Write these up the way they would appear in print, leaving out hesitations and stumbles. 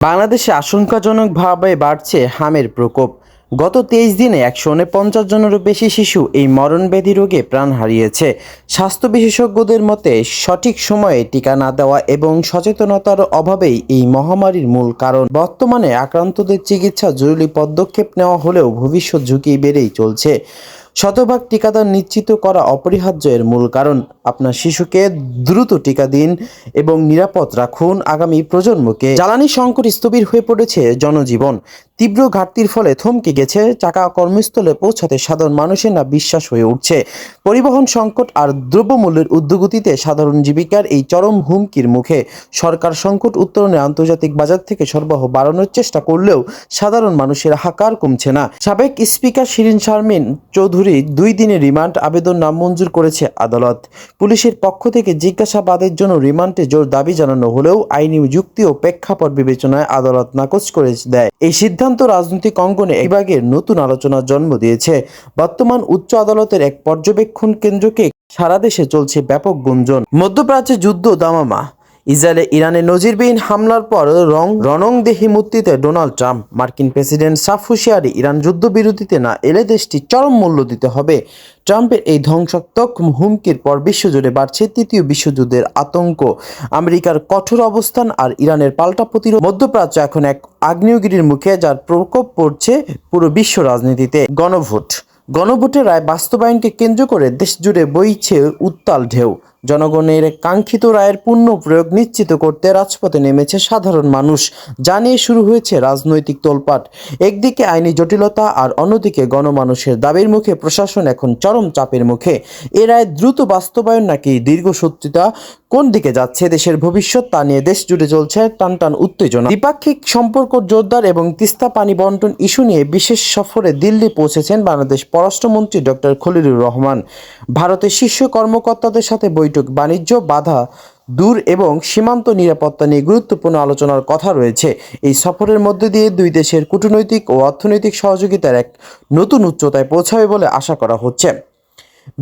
বাংলাদেশে আশঙ্কাজনকভাবে বাড়ছে হামের প্রকোপ। গত ২৩ দিনে ১৪৯ জনেরও বেশি শিশু এই মরণব্যাধি রোগে প্রাণ হারিয়েছে। স্বাস্থ্য বিশেষজ্ঞদের মতে সঠিক সময়ে টিকা না দেওয়া এবং সচেতনতার অভাবেই এই মহামারীর মূল কারণ। বর্তমানে আক্রান্তদের চিকিৎসা জরুরি পদক্ষেপ নেওয়া হলেও ভবিষ্যৎ ঝুঁকি বেড়েই চলছে। শতভাগ টিকাদান নিশ্চিত করা অপরিহার্য এর মূল কারণ। আপনার শিশুকে দ্রুত টিকা দিন এবং নিরাপদ রাখুন আগামী প্রজন্মকে। জ্বালানি সংকট স্থবির হয়ে পড়েছে জনজীবন। তীব্র ঘাটতির ফলে থমকে গেছে চাকা কর্মস্থলে পৌঁছাতে সাধারণ মানুষের না বিশ্বাস হয়ে উঠছে। পরিবহন সংকট আর দ্রব্যমূল্যের ঊর্ধ্বগতিতে সাধারণ জীবিকার এই চরম হুমকির মুখে সরকার সংকট উত্তরণে আন্তর্জাতিক বাজার থেকে সরবরাহ বাড়ানোর চেষ্টা করলেও সাধারণ মানুষের হাকার কমছে না। সাবেক স্পিকার শিরিন শারমিন চৌধুরী ২ দিনের রিমান্ড আবেদন নামঞ্জুর করেছে আদালত। পুলিশের পক্ষ থেকে জিজ্ঞাসাবাদের জন্য রিমান্ডে জোর দাবি জানানো হলেও আইনি যুক্তি ও প্রেক্ষাপট বিবেচনায় আদালত নাকচ করে দেয়। এই সিদ্ধান্ত রাজনৈতিক অঙ্গনে বিভাগের নতুন আলোচনার জন্ম দিয়েছে। বর্তমান উচ্চ আদালতের এক পর্যবেক্ষণ কেন্দ্রকে সারা দেশে চলছে ব্যাপক গুঞ্জন। মধ্যপ্রাচ্যে যুদ্ধ দামামা। ইসরায়েলে ইরানের নজিরবিহীন হামলার পর রণংদেহী মূর্তিতে ডোনাল্ড ট্রাম্প। মার্কিন প্রেসিডেন্ট সাফ হুঁশিয়ারি, ইরান যুদ্ধবিরতিতে না এলে দেশটি চরম মূল্য দিতে হবে। ট্রাম্পের এই ধ্বংসাত্মক হুমকির পর বিশ্বজুড়ে বাড়ছে তৃতীয় বিশ্বযুদ্ধের আতঙ্ক। আমেরিকার কঠোর অবস্থান আর ইরানের পাল্টা প্রতিরোধ। মধ্যপ্রাচ্য এখন এক আগ্নেয়গিরির মুখে, যার প্রকোপ পড়ছে পুরো বিশ্ব রাজনীতিতে। গণভোটের রায় বাস্তবায়নকে কেন্দ্র করে দেশজুড়ে বইছে উত্তাল ঢেউ। জনগণের কাঙ্ক্ষিত রায়ের পূর্ণ প্রয়োগ নিশ্চিত করতে রাজপথে নেমেছে সাধারণ মানুষ। যা নিয়ে শুরু হয়েছে রাজনৈতিক তোলপাট। একদিকে আইনি জটিলতা আর অন্যদিকে গণমানুষের দাবির মুখে প্রশাসন এখন চরম চাপের মুখে। এ রায় দ্রুত বাস্তবায়ন নাকি দীর্ঘসূত্রিতা, কোন দিকে যাচ্ছে দেশের ভবিষ্যৎ তা নিয়ে দেশ জুড়ে চলছে টানটান উত্তেজনা। দ্বিপাক্ষিক সম্পর্ক জোরদার এবং তিস্তা পানি বন্টন ইস্যু নিয়ে বিশেষ সফরে দিল্লি পৌঁছেছেন বাংলাদেশ পররাষ্ট্রমন্ত্রী ডক্টর খলিলুর রহমান। ভারতের শীর্ষ কর্মকর্তাদের সাথে বৈঠক, বাণিজ্য বাধা দূর এবং সীমান্ত নিরাপত্তা নিয়ে গুরুত্বপূর্ণ আলোচনার কথা রয়েছে। এই সফরের মধ্যে দিয়ে দুই দেশের কূটনৈতিক ও অর্থনৈতিক সহযোগিতার এক নতুন উচ্চতায় পৌঁছাবে বলে আশা করা হচ্ছে।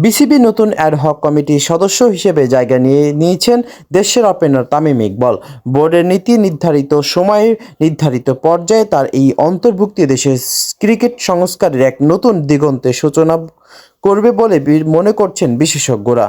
বিসিবি নতুন অ্যাডহক কমিটির সদস্য হিসেবে জায়গা নিয়েছেন দেশের ওপেনার তামিম ইকবাল। বোর্ডের নীতি নির্ধারিত সময়ে নির্ধারিত পর্যায়ে তার এই অন্তর্ভুক্তি দেশের ক্রিকেট সংস্কারের এক নতুন দিগন্তের সূচনা করবে বলে মনে করছেন বিশেষজ্ঞরা।